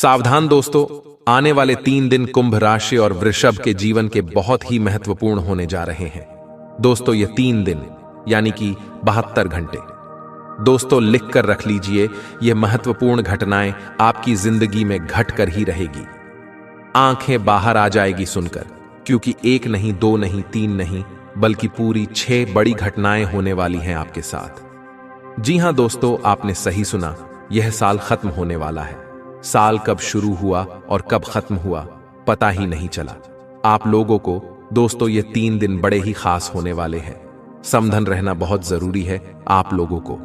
सावधान दोस्तों, आने वाले 3 दिन कुंभ राशि और वृषभ के जीवन के बहुत ही महत्वपूर्ण होने जा रहे हैं। दोस्तों ये 3 दिन यानी कि 72 घंटे दोस्तों लिख कर रख लीजिए, ये महत्वपूर्ण घटनाएं आपकी जिंदगी में घट कर ही रहेगी। आंखें बाहर आ जाएगी सुनकर, क्योंकि 1 नहीं 2 नहीं 3 नहीं बल्कि पूरी 6 बड़ी घटनाएं होने वाली हैं आपके साथ। जी हां दोस्तों, आपने सही सुना, यह साल खत्म होने वाला है। साल कब शुरू हुआ और कब खत्म हुआ पता ही नहीं चला। आप लोगों को दोस्तों ये 3 दिन बड़े ही खास होने वाले हैं। सावधान रहना बहुत जरूरी है आप लोगों को,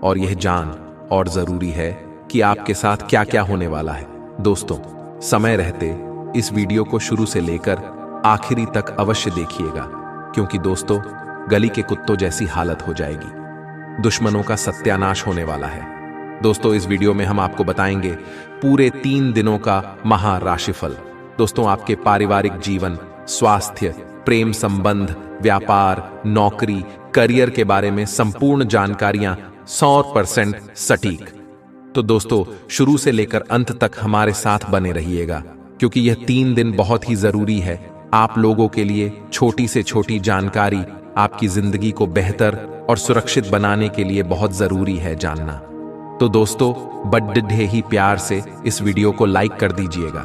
और यह जान और जरूरी है कि आपके साथ क्या क्या होने वाला है। दोस्तों समय रहते इस वीडियो को शुरू से लेकर आखिरी तक अवश्य देखिएगा, क्योंकि दोस्तों गली के कुत्तों जैसी हालत हो जाएगी। दुश्मनों का सत्यानाश होने वाला है। दोस्तों इस वीडियो में हम आपको बताएंगे पूरे 3 दिनों का महाराशिफल। दोस्तों आपके पारिवारिक जीवन, स्वास्थ्य, प्रेम संबंध, व्यापार, नौकरी, करियर के बारे में संपूर्ण जानकारियां 100% सटीक। तो दोस्तों शुरू से लेकर अंत तक हमारे साथ बने रहिएगा, क्योंकि यह 3 दिन बहुत ही जरूरी है आप लोगों के लिए। छोटी से छोटी जानकारी आपकी जिंदगी को बेहतर और सुरक्षित बनाने के लिए बहुत जरूरी है जानना। तो दोस्तों बड़े ही प्यार से इस वीडियो को लाइक कर दीजिएगा।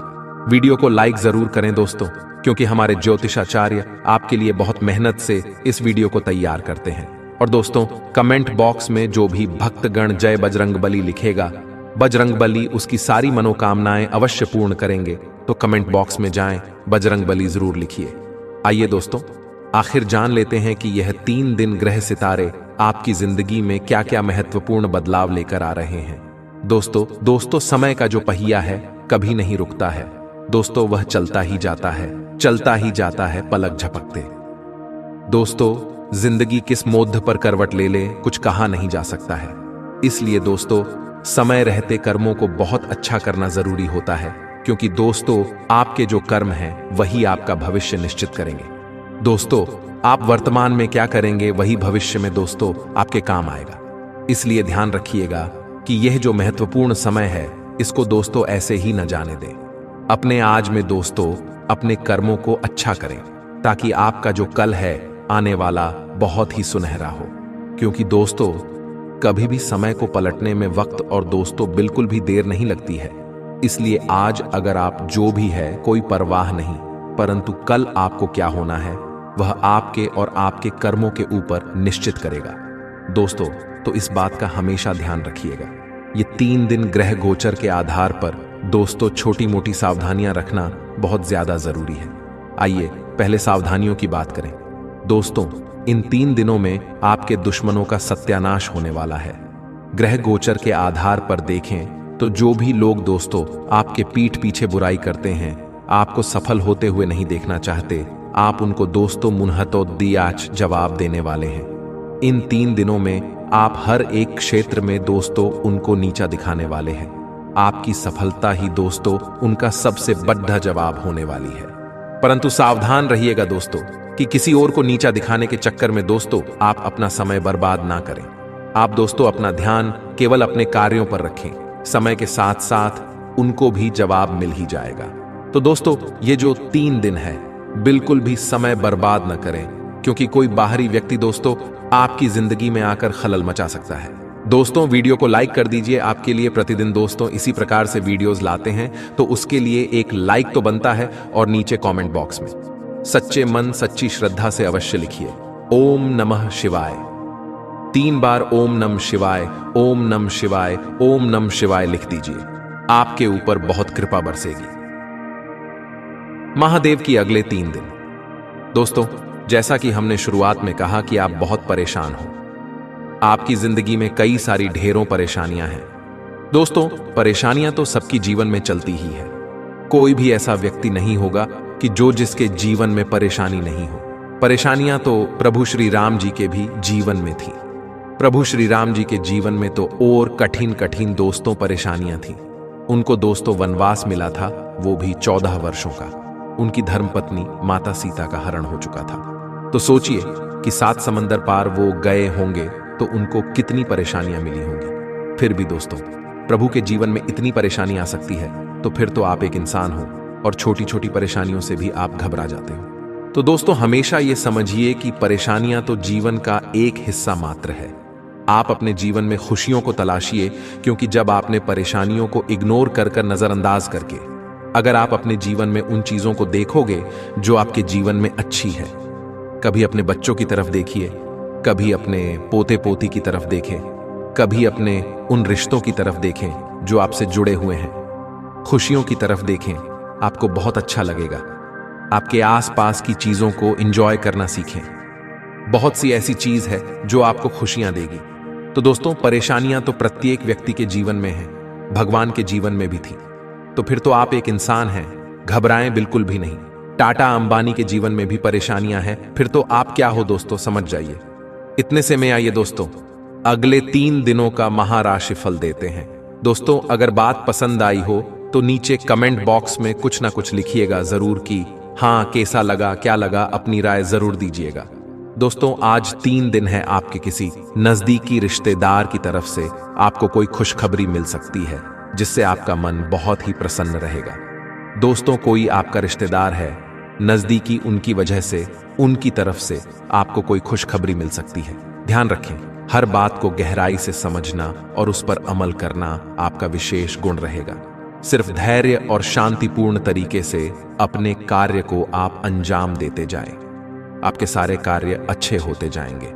वीडियो को लाइक जरूर करें दोस्तों, क्योंकि हमारे ज्योतिषाचार्य आपके लिए बहुत मेहनत से इस वीडियो को तैयार करते हैं। और दोस्तों कमेंट बॉक्स में जो भी भक्तगण जय बजरंगबली लिखेगा, बजरंगबली उसकी सारी मनोकामनाएं अवश्य पूर्ण करेंगे। तो कमेंट बॉक्स में जाएं, बजरंगबली जरूर लिखिए। आइए दोस्तों आखिर जान लेते हैं कि यह 3 दिन ग्रह सितारे आपकी जिंदगी में क्या क्या महत्वपूर्ण बदलाव लेकर आ रहे हैं। दोस्तों समय का जो पहिया है कभी नहीं रुकता है। दोस्तों वह चलता ही जाता है पलक झपकते। दोस्तों जिंदगी किस मोड़ पर करवट ले ले कुछ कहा नहीं जा सकता है। इसलिए दोस्तों समय रहते कर्मों को बहुत अच्छा करना जरूरी होता है, क्योंकि दोस्तों आपके जो कर्म हैं वही आपका भविष्य निश्चित करेंगे। दोस्तों आप वर्तमान में क्या करेंगे वही भविष्य में दोस्तों आपके काम आएगा। इसलिए ध्यान रखिएगा कि यह जो महत्वपूर्ण समय है इसको दोस्तों ऐसे ही न जाने दें। अपने आज में दोस्तों अपने कर्मों को अच्छा करें, ताकि आपका जो कल है आने वाला बहुत ही सुनहरा हो। क्योंकि दोस्तों कभी भी समय को पलटने में वक्त और दोस्तों बिल्कुल भी देर नहीं लगती है। इसलिए आज अगर आप जो भी है कोई परवाह नहीं, परंतु कल आपको क्या होना है वह आपके और आपके कर्मों के ऊपर निश्चित करेगा। दोस्तों तो इस बात का हमेशा ध्यान रखिएगा। ये 3 दिन ग्रह गोचर के आधार पर दोस्तों छोटी मोटी सावधानियां रखना बहुत ज्यादा जरूरी है। आइए पहले सावधानियों की बात करें। दोस्तों इन 3 दिनों में आपके दुश्मनों का सत्यानाश होने वाला है। ग्रह गोचर के आधार पर देखें तो जो भी लोग दोस्तों आपके पीठ पीछे बुराई करते हैं, आपको सफल होते हुए नहीं देखना चाहते, आप उनको दोस्तों मुंहतो दियाच जवाब देने वाले हैं। इन 3 दिनों में आप हर एक क्षेत्र में दोस्तों उनको नीचा दिखाने वाले हैं। आपकी सफलता ही दोस्तों उनका सबसे बड़ा जवाब होने वाली है। परंतु सावधान रहिएगा दोस्तों कि किसी और को नीचा दिखाने के चक्कर में दोस्तों आप अपना समय बर्बाद ना करें। आप दोस्तों अपना ध्यान केवल अपने कार्यों पर रखें। समय के साथ साथ उनको भी जवाब मिल ही जाएगा। तो दोस्तों ये जो 3 दिन है बिल्कुल भी समय बर्बाद न करें, क्योंकि कोई बाहरी व्यक्ति दोस्तों आपकी जिंदगी में आकर खलल मचा सकता है। दोस्तों वीडियो को लाइक कर दीजिए। आपके लिए प्रतिदिन दोस्तों इसी प्रकार से वीडियोस लाते हैं, तो उसके लिए एक लाइक तो बनता है, और नीचे कमेंट बॉक्स में सच्चे मन सच्ची श्रद्धा से अवश्य लिखिए ओम नमः शिवाय। 3 बार ओम नमः शिवाय, ओम नमः शिवाय, ओम नमः शिवाय लिख दीजिए। आपके ऊपर बहुत कृपा बरसेगी। महादेव की अगले 3 दिन। दोस्तों जैसा कि हमने शुरुआत में कहा कि आप बहुत परेशान हो, आपकी जिंदगी में कई सारी ढेरों परेशानियां हैं। दोस्तों परेशानियां तो सबकी जीवन में चलती ही है। कोई भी ऐसा व्यक्ति नहीं होगा कि जो जिसके जीवन में परेशानी नहीं हो। परेशानियां तो प्रभु श्री राम जी के भी जीवन में थी। प्रभु श्री राम जी के जीवन में तो और कठिन कठिन दोस्तों परेशानियां थी। उनको दोस्तों वनवास मिला था, वो भी 14 वर्षों का। उनकी धर्मपत्नी माता सीता का हरण हो चुका था। तो सोचिए कि 7 समंदर पार वो गए होंगे तो उनको कितनी परेशानियां मिली होंगी। फिर भी दोस्तों प्रभु के जीवन में इतनी परेशानी आ सकती है तो फिर तो आप एक इंसान हो और छोटी छोटी परेशानियों से भी आप घबरा जाते हो। तो दोस्तों, हमेशा ये समझिए कि परेशानियां तो जीवन का एक हिस्सा मात्र है। आप अपने जीवन में खुशियों को तलाशिए, क्योंकि जब आपने परेशानियों को इग्नोर कर नजरअंदाज करके अगर आप अपने जीवन में उन चीजों को देखोगे जो आपके जीवन में अच्छी है, कभी अपने बच्चों की तरफ देखिए, कभी अपने पोते पोती की तरफ देखें, कभी अपने उन रिश्तों की तरफ देखें जो आपसे जुड़े हुए हैं, खुशियों की तरफ देखें, आपको बहुत अच्छा लगेगा। आपके आसपास की चीजों को एंजॉय करना सीखें। बहुत सी ऐसी चीज है जो आपको खुशियां देगी। तो दोस्तों, परेशानियां तो प्रत्येक व्यक्ति के जीवन में हैं, भगवान के जीवन में भी थी। तो फिर तो आप एक इंसान हैं, घबराएं बिल्कुल भी नहीं। टाटा अंबानी के जीवन में भी परेशानियां हैं, फिर तो आप क्या हो दोस्तों, समझ जाइए। इतने से में आइए दोस्तों, अगले 3 दिनों का महाराशि फल देते हैं। दोस्तों, अगर बात पसंद आई हो तो नीचे कमेंट बॉक्स में कुछ ना कुछ लिखिएगा जरूर कि हाँ, कैसा लगा, क्या लगा, अपनी राय जरूर दीजिएगा। दोस्तों, आज 3 दिन है आपके किसी नजदीकी रिश्तेदार की तरफ से आपको कोई खुशखबरी मिल सकती है, जिससे आपका मन बहुत ही प्रसन्न रहेगा। दोस्तों, कोई आपका रिश्तेदार है नजदीकी, उनकी वजह से, उनकी तरफ से आपको कोई खुशखबरी मिल सकती है। ध्यान रखें, हर बात को गहराई से समझना और उस पर अमल करना आपका विशेष गुण रहेगा। सिर्फ धैर्य और शांतिपूर्ण तरीके से अपने कार्य को आप अंजाम देते जाएं। आपके सारे कार्य अच्छे होते जाएंगे।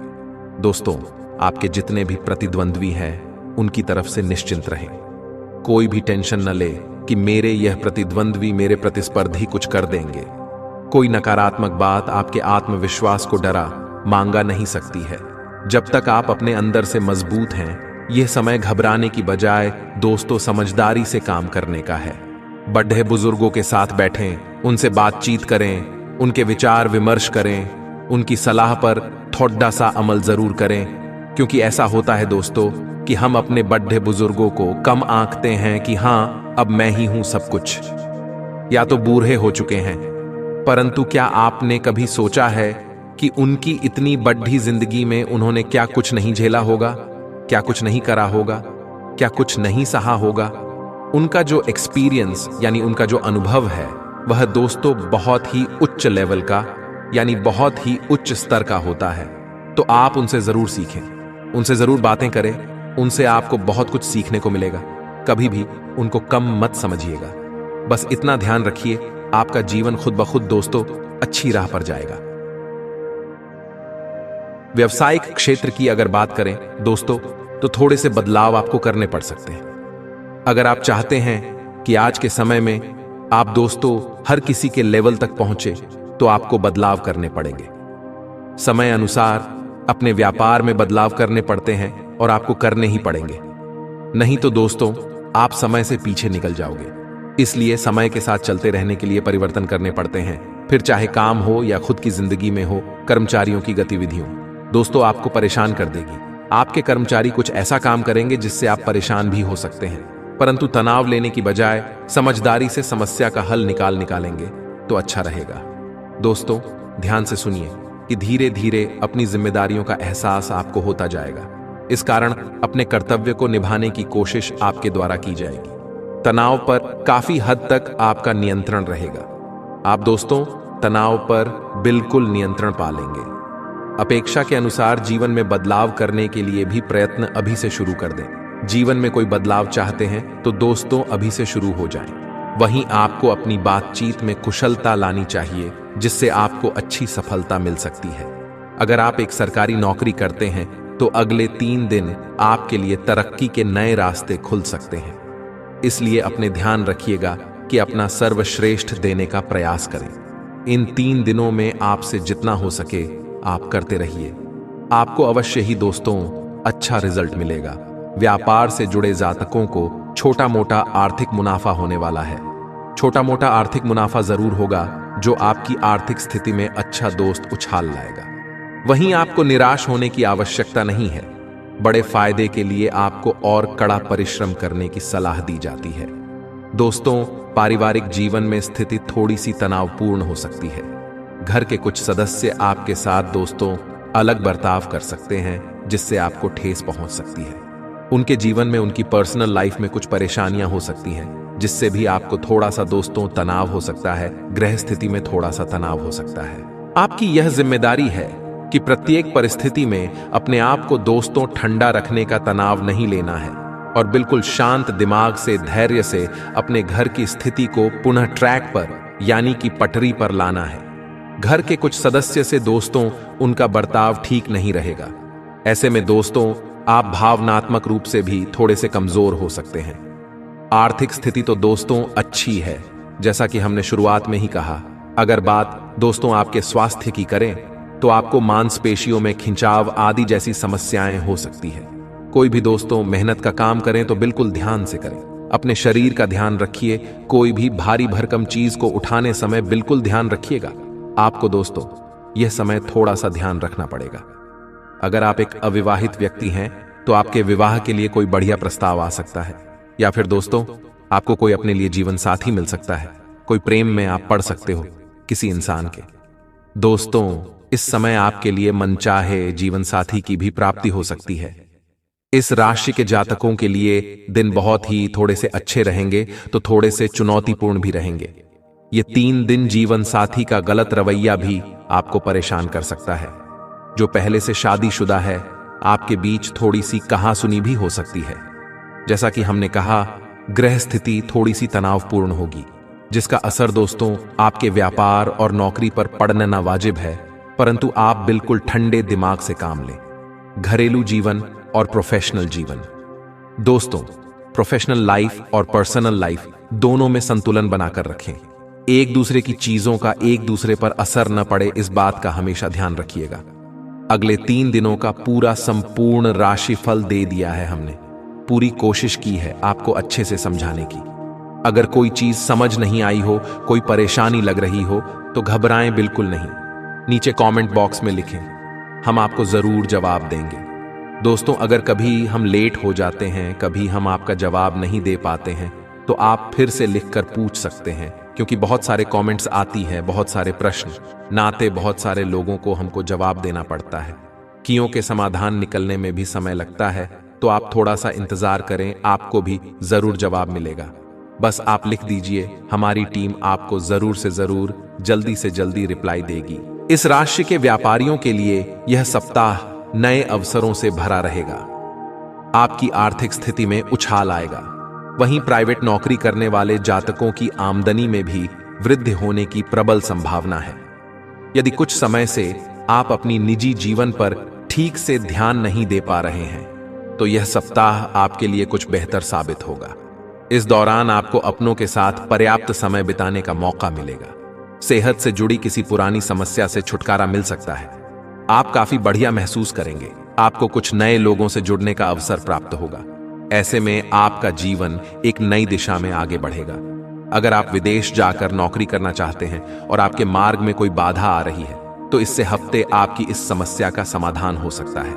दोस्तों, आपके जितने भी प्रतिद्वंद्वी हैं, उनकी तरफ से निश्चिंत रहें। कोई भी टेंशन न ले कि मेरे यह प्रतिद्वंद्वी, मेरे प्रतिस्पर्धी कुछ कर देंगे। कोई नकारात्मक बात आपके आत्मविश्वास को डरा मांगा नहीं सकती है। जब तक आप अपने अंदर से मजबूत हैं, यह समय घबराने की बजाय दोस्तों समझदारी से काम करने का है। बड़े बुजुर्गों के साथ बैठें, उनसे बातचीत करें, उनके विचार विमर्श करें, उनकी सलाह पर थोड़ा सा अमल जरूर करें। क्योंकि ऐसा होता है दोस्तों कि हम अपने बड़े बुजुर्गों को कम आंकते हैं कि हाँ, अब मैं ही हूं सब कुछ, या तो बूढ़े हो चुके हैं। परंतु क्या आपने कभी सोचा है कि उनकी इतनी बड़ी जिंदगी में उन्होंने क्या कुछ नहीं झेला होगा, क्या कुछ नहीं करा होगा, क्या कुछ नहीं सहा होगा? उनका जो एक्सपीरियंस यानी उनका जो अनुभव है, वह दोस्तों बहुत ही उच्च लेवल का यानी बहुत ही उच्च स्तर का होता है। तो आप उनसे जरूर सीखें, उनसे जरूर बातें करें, उनसे आपको बहुत कुछ सीखने को मिलेगा। कभी भी उनको कम मत समझिएगा। बस इतना ध्यान रखिए, आपका जीवन खुद ब खुद दोस्तों अच्छी राह पर जाएगा। व्यवसायिक क्षेत्र की अगर बात करें दोस्तों, तो थोड़े से बदलाव आपको करने पड़ सकते हैं। अगर आप चाहते हैं कि आज के समय में आप दोस्तों हर किसी के लेवल तक पहुंचे, तो आपको बदलाव करने पड़ेंगे। समय अनुसार अपने व्यापार में बदलाव करने पड़ते हैं और आपको करने ही पड़ेंगे। नहीं तो दोस्तों, आप समय से पीछे निकल जाओगे। इसलिए समय के साथ चलते रहने के लिए परिवर्तन करने पड़ते हैं, फिर चाहे काम हो या खुद की जिंदगी में हो, कर्मचारियों की गतिविधियों दोस्तों आपको परेशान कर देगी। आपके कर्मचारी कुछ ऐसा काम करेंगे जिससे आप परेशान भी हो सकते हैं, परंतु तनाव लेने की बजाय समझदारी से समस्या का हल निकालेंगे तो अच्छा रहेगा। दोस्तों, ध्यान से सुनिए कि धीरे धीरे अपनी जिम्मेदारियों का एहसास आपको होता जाएगा। इस कारण अपने कर्तव्य को निभाने की कोशिश आपके द्वारा की जाएगी। तनाव पर काफी हद तक आपका नियंत्रण रहेगा। आप दोस्तों तनाव पर बिल्कुल नियंत्रण पा लेंगे। अपेक्षा के अनुसार जीवन में बदलाव करने के लिए भी प्रयत्न अभी से शुरू कर दें। जीवन में कोई बदलाव चाहते हैं तो दोस्तों अभी से शुरू हो जाएं। वहीं आपको अपनी बातचीत में कुशलता लानी चाहिए, जिससे आपको अच्छी सफलता मिल सकती है। अगर आप एक सरकारी नौकरी करते हैं तो अगले 3 दिन आपके लिए तरक्की के नए रास्ते खुल सकते हैं। इसलिए अपने ध्यान रखिएगा कि अपना सर्वश्रेष्ठ देने का प्रयास करें। इन 3 दिनों में आपसे जितना हो सके आप करते रहिए। आपको अवश्य ही दोस्तों अच्छा रिजल्ट मिलेगा। व्यापार से जुड़े जातकों को छोटा मोटा आर्थिक मुनाफा होने वाला है। छोटा मोटा आर्थिक मुनाफा जरूर होगा, जो आपकी आर्थिक स्थिति में अच्छा दोस्त उछाल लाएगा। वहीं आपको निराश होने की आवश्यकता नहीं है। बड़े फायदे के लिए आपको और कड़ा परिश्रम करने की सलाह दी जाती है। दोस्तों, पारिवारिक जीवन में स्थिति थोड़ी सी तनावपूर्ण हो सकती है। घर के कुछ सदस्य आपके साथ दोस्तों अलग बर्ताव कर सकते हैं, जिससे आपको ठेस पहुंच सकती है। उनके जीवन में, उनकी पर्सनल लाइफ में कुछ परेशानियां हो सकती हैं, जिससे भी आपको थोड़ा सा दोस्तों तनाव हो सकता है, ग्रह स्थिति में थोड़ा सा तनाव हो सकता है। आपकी यह जिम्मेदारी है कि प्रत्येक परिस्थिति में अपने आप को दोस्तों ठंडा रखने का तनाव नहीं लेना है और बिल्कुल शांत दिमाग से, धैर्य से अपने घर की स्थिति को पुनः ट्रैक पर यानी कि पटरी पर लाना है। घर के कुछ सदस्य से दोस्तों उनका बर्ताव ठीक नहीं रहेगा। ऐसे में दोस्तों आप भावनात्मक रूप से भी थोड़े से कमजोर हो सकते हैं। आर्थिक स्थिति तो दोस्तों अच्छी है, जैसा कि हमने शुरुआत में ही कहा। अगर बात दोस्तों आपके स्वास्थ्य की करें तो आपको मांसपेशियों में खिंचाव आदि जैसी समस्याएं हो सकती है। कोई भी दोस्तों मेहनत का काम करें तो बिल्कुल ध्यान से करें। अपने शरीर का ध्यान रखिए। कोई भी भारी भरकम चीज को उठाने समय बिल्कुल ध्यान रखिएगा। आपको दोस्तों यह समय थोड़ा सा ध्यान रखना पड़ेगा। अगर आप एक अविवाहित व्यक्ति हैं तो आपके विवाह के लिए कोई बढ़िया प्रस्ताव आ सकता है, या फिर दोस्तों आपको कोई अपने लिए जीवन साथी मिल सकता है। कोई प्रेम में आप पड़ सकते हो किसी इंसान के। दोस्तों इस समय आपके लिए मनचाहे जीवन साथी की भी प्राप्ति हो सकती है। इस राशि के जातकों के लिए दिन बहुत ही थोड़े से अच्छे रहेंगे तो थोड़े से चुनौतीपूर्ण भी रहेंगे। ये 3 दिन जीवन साथी का गलत रवैया भी आपको परेशान कर सकता है। जो पहले से शादीशुदा है, आपके बीच थोड़ी सी कहासुनी भी हो सकती है। जैसा कि हमने कहा, ग्रह स्थिति थोड़ी सी तनावपूर्ण होगी, जिसका असर दोस्तों आपके व्यापार और नौकरी पर पड़ना वाजिब है, परंतु आप बिल्कुल ठंडे दिमाग से काम लें। घरेलू जीवन और प्रोफेशनल जीवन। दोस्तों प्रोफेशनल लाइफ और पर्सनल लाइफ दोनों में संतुलन बनाकर रखें। एक दूसरे की चीजों का एक दूसरे पर असर न पड़े, इस बात का हमेशा ध्यान रखिएगा। अगले 3 दिनों का पूरा संपूर्ण राशिफल दे दिया है हमने। पूरी कोशिश की है आपको अच्छे से समझाने की। अगर कोई चीज समझ नहीं आई हो, कोई परेशानी लग रही हो तो घबराएं बिल्कुल नहीं। नीचे कमेंट बॉक्स में लिखें, हम आपको जरूर जवाब देंगे। दोस्तों अगर कभी हम लेट हो जाते हैं, कभी हम आपका जवाब नहीं दे पाते हैं, तो आप फिर से लिखकर पूछ सकते हैं, क्योंकि बहुत सारे कमेंट्स आती हैं, बहुत सारे प्रश्न नाते बहुत सारे लोगों को हमको जवाब देना पड़ता है। कियों के समाधान निकलने में भी समय लगता है, तो आप थोड़ा सा इंतजार करें, आपको भी जरूर जवाब मिलेगा। बस आप लिख दीजिए, हमारी टीम आपको जरूर से जरूर जल्दी से जल्दी रिप्लाई देगी। इस राशि के व्यापारियों के लिए यह सप्ताह नए अवसरों से भरा रहेगा। आपकी आर्थिक स्थिति में उछाल आएगा। वहीं प्राइवेट नौकरी करने वाले जातकों की आमदनी में भी वृद्धि होने की प्रबल संभावना है। यदि कुछ समय से आप अपनी निजी जीवन पर ठीक से ध्यान नहीं दे पा रहे हैं, तो यह सप्ताह आपके लिए कुछ बेहतर साबित होगा। इस दौरान आपको अपनों के साथ पर्याप्त समय बिताने का मौका मिलेगा। सेहत से जुड़ी किसी पुरानी समस्या से छुटकारा मिल सकता है। आप काफी बढ़िया महसूस करेंगे। आपको कुछ नए लोगों से जुड़ने का अवसर प्राप्त होगा। ऐसे में आपका जीवन एक नई दिशा में आगे बढ़ेगा। अगर आप विदेश जाकर नौकरी करना चाहते हैं और आपके मार्ग में कोई बाधा आ रही है, तो इससे हफ्ते आपकी इस समस्या का समाधान हो सकता है।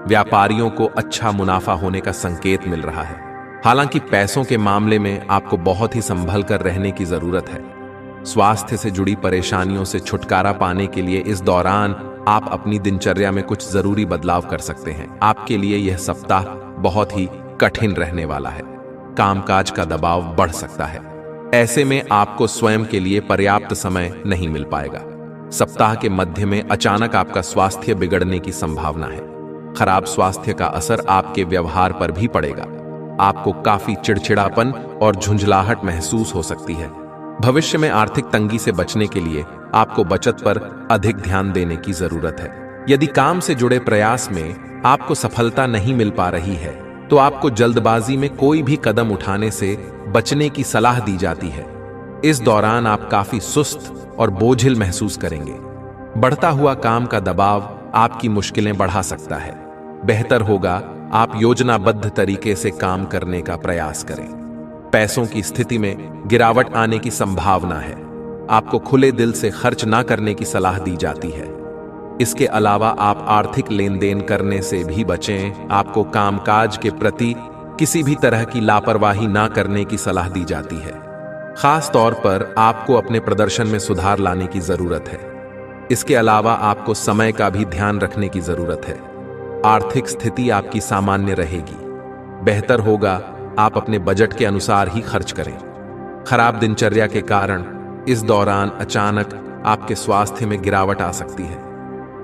व्यापारियों को अच्छा मुनाफा होने का संकेत मिल रहा है। हालांकि पैसों के मामले में आपको बहुत ही संभल कर रहने की जरूरत है। स्वास्थ्य से जुड़ी परेशानियों से छुटकारा पाने के लिए इस दौरान आप अपनी दिनचर्या में कुछ जरूरी बदलाव कर सकते हैं। आपके लिए यह सप्ताह बहुत ही कठिन रहने वाला है। कामकाज का दबाव बढ़ सकता है। ऐसे में आपको स्वयं के लिए पर्याप्त समय नहीं मिल पाएगा। सप्ताह के मध्य में अचानक आपका स्वास्थ्य बिगड़ने की संभावना है। खराब स्वास्थ्य का असर आपके व्यवहार पर भी पड़ेगा। आपको काफी चिड़चिड़ापन और झुंझलाहट महसूस हो सकती है। भविष्य में आर्थिक तंगी से बचने के लिए आपको बचत पर अधिक ध्यान देने की जरूरत है। यदि काम से जुड़े प्रयास में आपको सफलता नहीं मिल पा रही है, तो आपको जल्दबाजी में कोई भी कदम उठाने से बचने की सलाह दी जाती है। इस दौरान आप काफी सुस्त और बोझिल महसूस करेंगे। बढ़ता हुआ काम का दबाव आपकी मुश्किलें बढ़ा सकता है। बेहतर होगा आप योजनाबद्ध तरीके से काम करने का प्रयास करें। पैसों की स्थिति में गिरावट आने की संभावना है। आपको खुले दिल से खर्च ना करने की सलाह दी जाती है। इसके अलावा आप आर्थिक लेन देन करने से भी बचें। आपको कामकाज के प्रति किसी भी तरह की लापरवाही ना करने की सलाह दी जाती है। खास तौर पर आपको अपने प्रदर्शन में सुधार लाने की जरूरत है। इसके अलावा आपको समय का भी ध्यान रखने की जरूरत है। आर्थिक स्थिति आपकी सामान्य रहेगी। बेहतर होगा आप अपने बजट के अनुसार ही खर्च करें। खराब दिनचर्या के कारण इस दौरान अचानक आपके स्वास्थ्य में गिरावट आ सकती है।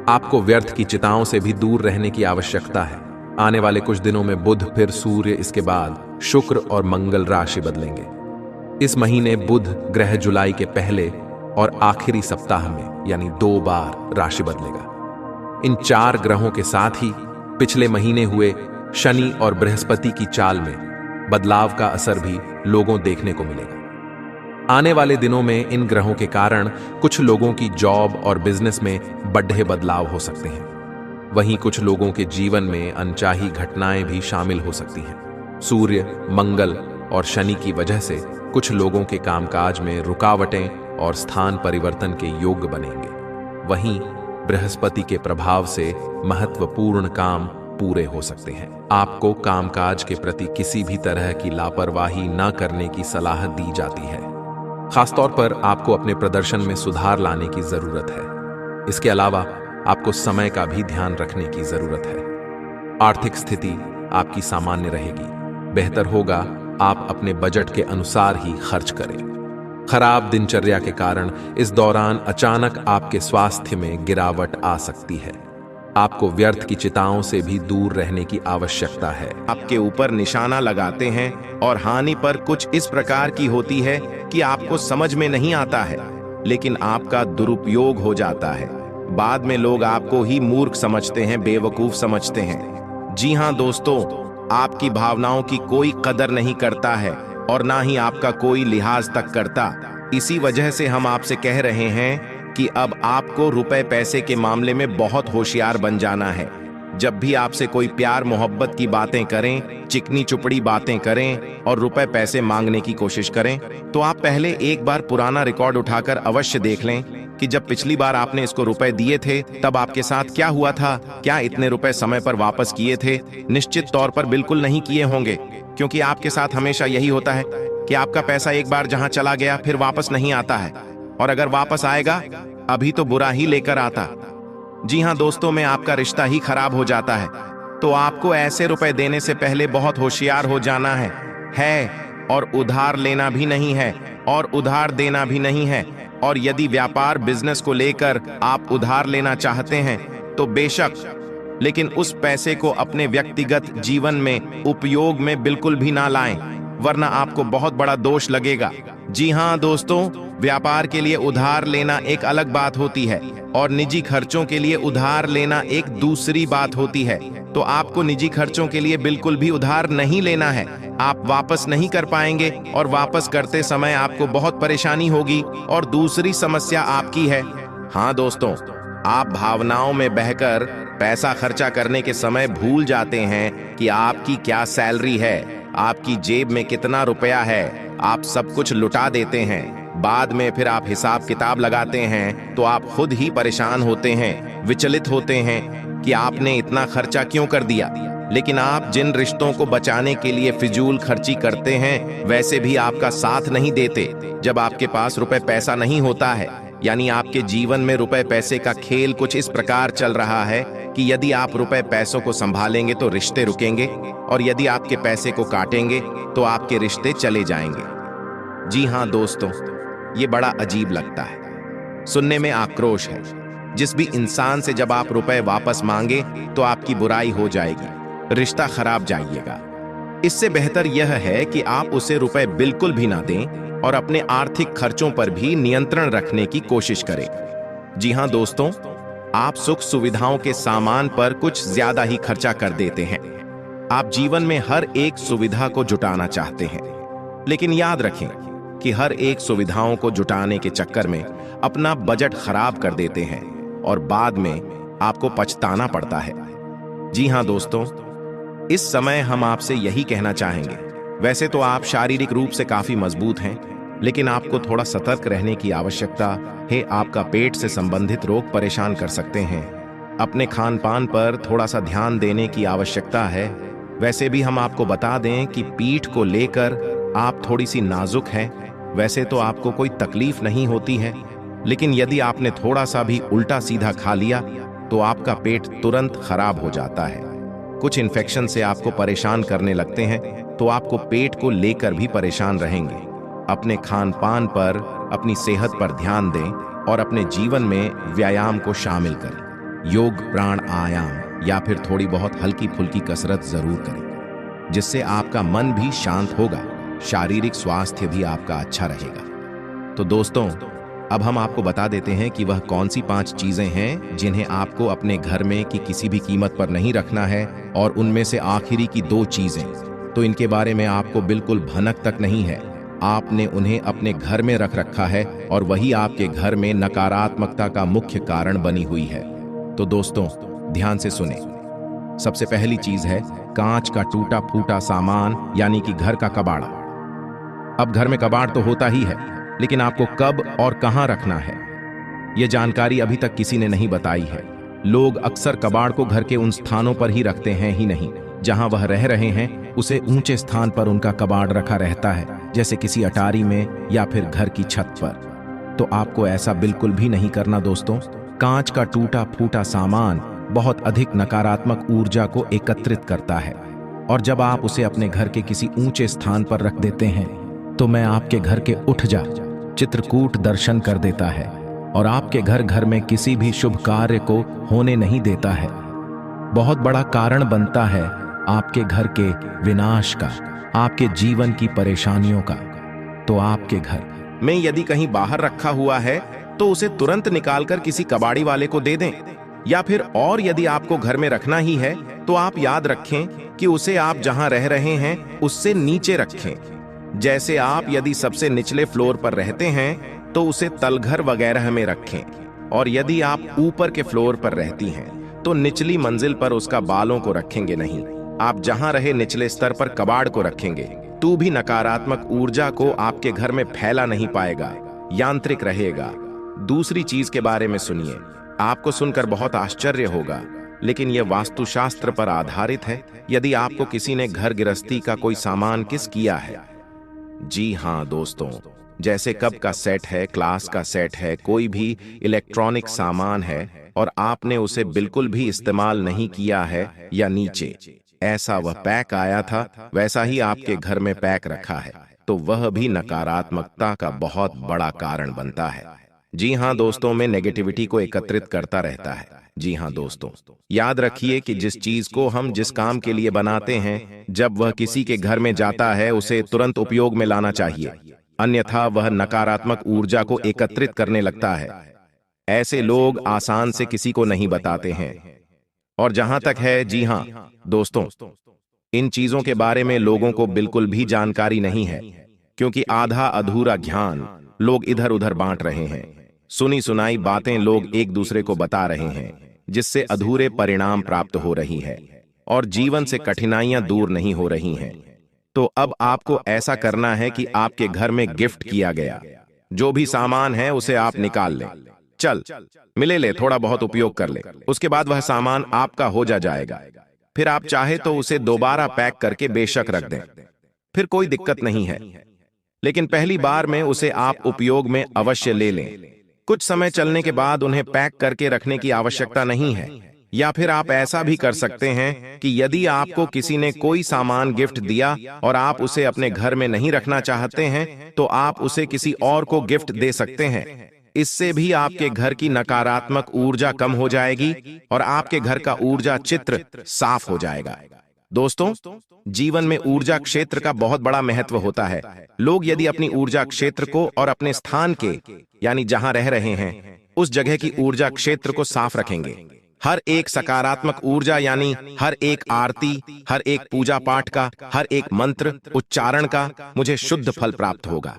आपको व्यर्थ की चिंताओं से भी दूर रहने की आवश्यकता है। आने वाले कुछ दिनों में बुध, फिर सूर्य, इसके बाद शुक्र और मंगल राशि बदलेंगे। इस महीने बुध ग्रह जुलाई के पहले और आखिरी सप्ताह में यानी 2 बार राशि बदलेगा। इन 4 ग्रहों के साथ ही पिछले महीने हुए शनि और बृहस्पति की चाल में बदलाव का असर भी लोगों देखने को मिलेगा। आने वाले दिनों में इन ग्रहों के कारण कुछ लोगों की जॉब और बिजनेस में बड़े बदलाव हो सकते हैं। वहीं कुछ लोगों के जीवन में अनचाही घटनाएं भी शामिल हो सकती हैं। सूर्य, मंगल और शनि की वजह से कुछ लोगों के कामकाज में रुकावटें और स्थान परिवर्तन के योग बनेंगे। वहीं बृहस्पति के प्रभाव से महत्वपूर्ण काम पूरे हो सकते हैं। आपको कामकाज के प्रति किसी भी तरह की लापरवाही न करने की सलाह दी जाती है। खासतौर पर आपको अपने प्रदर्शन में सुधार लाने की जरूरत है। इसके अलावा आपको समय का भी ध्यान रखने की जरूरत है। आर्थिक स्थिति आपकी सामान्य रहेगी। बेहतर होगा आप अपने बजट के अनुसार ही खर्च करें। खराब दिनचर्या के कारण इस दौरान अचानक आपके स्वास्थ्य में गिरावट आ सकती है। आपको व्यर्थ की चिंताओं से भी दूर रहने की आवश्यकता है। आपके ऊपर निशाना लगाते हैं और हानि पर कुछ इस प्रकार की होती है कि आपको समझ में नहीं आता है, लेकिन आपका दुरुपयोग हो जाता है। बाद में लोग आपको ही मूर्ख समझते हैं, बेवकूफ समझते हैं। जी हाँ दोस्तों, आपकी भावनाओं की कोई कदर नहीं करता है और ना ही आपका कोई लिहाज तक करता। इसी वजह से हम आपसे कह रहे हैं कि अब आपको रुपए पैसे के मामले में बहुत होशियार बन जाना है। जब भी आपसे कोई प्यार मोहब्बत की बातें करें, चिकनी चुपड़ी बातें करें और रुपए पैसे मांगने की कोशिश करें, तो आप पहले एक बार पुराना रिकॉर्ड उठाकर अवश्य देख लें कि जब पिछली बार आपने इसको रुपए दिए थे तब आपके साथ क्या हुआ था। क्या इतने रुपए समय पर वापस किए थे? निश्चित तौर पर बिल्कुल नहीं किए होंगे, क्योंकि आपके साथ हमेशा यही होता है कि आपका पैसा एक बार जहां चला गया फिर वापस नहीं आता है, और अगर वापस आएगा अभी तो बुरा ही लेकर आता। जी हाँ दोस्तों, में आपका रिश्ता ही खराब हो जाता है। तो आपको ऐसे रुपए देने से पहले बहुत होशियार हो जाना है और उधार लेना भी नहीं है और उधार देना भी नहीं है। और यदि व्यापार बिजनेस को लेकर आप उधार लेना चाहते हैं तो बेशक, लेकिन उस पैसे को अपने व्यक्तिगत जीवन में उपयोग में बिल्कुल भी ना लाएं, वरना आपको बहुत बड़ा दोष लगेगा। जी हाँ दोस्तों, व्यापार के लिए उधार लेना एक अलग बात होती है और निजी खर्चों के लिए उधार लेना एक दूसरी बात होती है। तो आपको निजी खर्चों के लिए बिल्कुल भी उधार नहीं लेना है। आप वापस नहीं कर पाएंगे और वापस करते समय आपको बहुत परेशानी होगी। और दूसरी समस्या आपकी है, हाँ दोस्तों, आप भावनाओं में बहकर पैसा खर्चा करने के समय भूल जाते हैं कि आपकी क्या सैलरी है, आपकी जेब में कितना रुपया है। आप सब कुछ लुटा देते हैं। बाद में फिर आप हिसाब किताब लगाते हैं तो आप खुद ही परेशान होते हैं, विचलित होते हैं कि आपने इतना खर्चा क्यों कर दिया। लेकिन आप जिन रिश्तों को बचाने के लिए फिजूल खर्ची करते हैं वैसे भी आपका साथ नहीं देते। जब आपके पास रुपए पैसा नहीं होता है, यानी आपके जीवन में रुपए पैसे का खेल कुछ इस प्रकार चल रहा है कि यदि आप रुपए पैसों को संभालेंगे तो रिश्ते रुकेंगे, और यदि आपके पैसे को काटेंगे तो आपके रिश्ते चले जाएंगे। जी हाँ दोस्तों, ये बड़ा अजीब लगता है, सुनने में आक्रोश है। जिस भी इंसान से जब आप रुपए वापस मांगे तो आपकी बुराई हो जाएगी, रिश्ता खराब जाइएगा। इससे बेहतर यह है कि आप उसे रुपए बिल्कुल भी ना दें और अपने आर्थिक खर्चों पर भी नियंत्रण रखने की कोशिश करें। जी हाँ दोस्तों, आप सुख सुविधाओं के सामान पर कुछ ज्यादा ही खर्चा कर देते हैं। आप जीवन में हर एक सुविधा को जुटाना चाहते हैं, लेकिन याद रखें कि हर एक सुविधाओं को जुटाने के चक्कर में अपना बजट खराब कर देते हैं और बाद में आपको पछताना पड़ता है। जी हाँ दोस्तों, इस समय हम आपसे यही कहना चाहेंगे, वैसे तो आप शारीरिक रूप से काफी मजबूत हैं, लेकिन आपको थोड़ा सतर्क रहने की आवश्यकता है। आपका पेट से संबंधित रोग परेशान कर सकते हैं। अपने खान पान पर थोड़ा सा ध्यान देने की आवश्यकता है। वैसे भी हम आपको बता दें कि पीठ को लेकर आप थोड़ी सी नाजुक हैं। वैसे तो आपको कोई तकलीफ नहीं होती है, लेकिन यदि आपने थोड़ा सा भी उल्टा सीधा खा लिया तो आपका पेट तुरंत खराब हो जाता है। कुछ इन्फेक्शन से आपको परेशान करने लगते हैं तो आपको पेट को लेकर भी परेशान रहेंगे। अपने खान पान पर, अपनी सेहत पर ध्यान दें और अपने जीवन में व्यायाम को शामिल करें। योग, प्राणायाम या फिर थोड़ी बहुत हल्की फुल्की कसरत जरूर करें, जिससे आपका मन भी शांत होगा, शारीरिक स्वास्थ्य भी आपका अच्छा रहेगा। तो दोस्तों, अब हम आपको बता देते हैं कि वह कौन सी 5 चीजें हैं जिन्हें आपको अपने घर में की किसी भी कीमत पर नहीं रखना है। और उनमें से आखिरी की 2 चीजें तो इनके बारे में आपको बिल्कुल भनक तक नहीं है। आपने उन्हें अपने घर में रख रखा है और वही आपके घर में नकारात्मकता का मुख्य कारण बनी हुई है। तो दोस्तों, ध्यान से सुने। सबसे पहली चीज है कांच का टूटा फूटा सामान, यानी कि घर का कबाड़ा। अब घर में कबाड़ तो होता ही है, लेकिन आपको कब और कहां रखना है, यह जानकारी अभी तक किसी ने नहीं बताई है। लोग अक्सर कबाड़ को घर के उन स्थानों पर ही रखते हैं ही नहीं जहां वह रह रहे हैं। उसे ऊंचे स्थान पर उनका कबाड़ रखा रहता है, जैसे किसी अटारी में या फिर घर की छत पर। तो आपको ऐसा बिल्कुल भी नहीं करना दोस्तों। कांच का टूटा फूटा सामान बहुत अधिक नकारात्मक ऊर्जा को एकत्रित करता है, और जब आप उसे अपने घर के किसी ऊंचे स्थान पर रख देते हैं तो मैं आपके घर के उठ जा चित्रकूट दर्शन कर देता है और आपके घर में किसी भी शुभ कार्य को होने नहीं देता है। बहुत बड़ा कारण बनता है आपके घर के विनाश का, आपके जीवन की परेशानियों का। तो आपके घर में यदि कहीं बाहर रखा हुआ है तो उसे तुरंत निकालकर किसी कबाड़ी वाले को दे दें, या फिर और यदि आपको घर में रखना ही है तो आप याद रखें कि उसे आप जहां रह रहे हैं उससे नीचे रखें। जैसे आप यदि सबसे निचले फ्लोर पर रहते हैं तो उसे तलघर वगैरह में रखें, और यदि आप ऊपर के फ्लोर पर रहती हैं तो निचली मंजिल पर उसका बालों को रखेंगे नहीं। आप जहां रहे निचले स्तर पर कबाड़ को रखेंगे तो भी नकारात्मक ऊर्जा को आपके घर में फैला नहीं पाएगा, यांत्रिक रहेगा। दूसरी चीज के बारे में सुनिए। आपको सुनकर बहुत आश्चर्य होगा, लेकिन यह वास्तुशास्त्र पर आधारित है। यदि आपको किसी ने घर गृहस्थी का कोई सामान किस किया है, जी हाँ दोस्तों, जैसे कप का सेट है, क्लास का सेट है, कोई भी इलेक्ट्रॉनिक सामान है और आपने उसे बिल्कुल भी इस्तेमाल नहीं किया है, या नीचे ऐसा वह पैक आया था वैसा ही आपके घर में पैक रखा है, तो वह भी नकारात्मकता का बहुत बड़ा कारण बनता है। जी हाँ दोस्तों, में नेगेटिविटी को एकत्रित करता रहता है। जी हाँ दोस्तों, याद रखिए कि जिस चीज को हम जिस काम के लिए बनाते हैं, जब वह किसी के घर में जाता है उसे तुरंत उपयोग में लाना चाहिए, अन्यथा वह नकारात्मक ऊर्जा को एकत्रित करने लगता है। ऐसे लोग आसान से किसी को नहीं बताते हैं। और जहां तक है, जी हाँ दोस्तों, इन चीजों के बारे में लोगों को बिल्कुल भी जानकारी नहीं है, क्योंकि आधा अधूरा ज्ञान लोग इधर उधर बांट रहे हैं। सुनी सुनाई बातें लोग एक दूसरे को बता रहे हैं, जिससे अधूरे परिणाम प्राप्त हो रही है और जीवन से कठिनाइयां दूर नहीं हो रही हैं। तो अब आपको ऐसा करना है कि आपके घर में गिफ्ट किया गया जो भी सामान है उसे आप निकाल लें। चल मिले ले, थोड़ा बहुत उपयोग कर ले, उसके बाद वह सामान आपका हो जाएगा। फिर आप चाहे तो उसे दोबारा पैक करके बेशक रख दें, फिर कोई दिक्कत नहीं है। लेकिन पहली बार में उसे आप उपयोग में अवश्य ले लें। कुछ समय चलने के बाद उन्हें पैक करके रखने की आवश्यकता नहीं है। या फिर आप ऐसा भी कर सकते हैं कि यदि आपको किसी ने कोई सामान गिफ्ट दिया और आप उसे अपने घर में नहीं रखना चाहते हैं, तो आप उसे किसी और को गिफ्ट दे सकते हैं। इससे भी आपके घर की नकारात्मक ऊर्जा कम हो जाएगी और आपके घर का ऊर्जा चित्र साफ हो जाएगा। दोस्तों, जीवन में ऊर्जा क्षेत्र का बहुत बड़ा महत्व होता है। लोग यदि अपनी ऊर्जा क्षेत्र को और अपने स्थान के, यानी जहां रह रहे हैं, उस जगह की ऊर्जा क्षेत्र को साफ रखेंगे, हर एक सकारात्मक ऊर्जा, यानी हर एक आरती, हर एक पूजा पाठ का, हर एक मंत्र उच्चारण का मुझे शुद्ध फल प्राप्त होगा।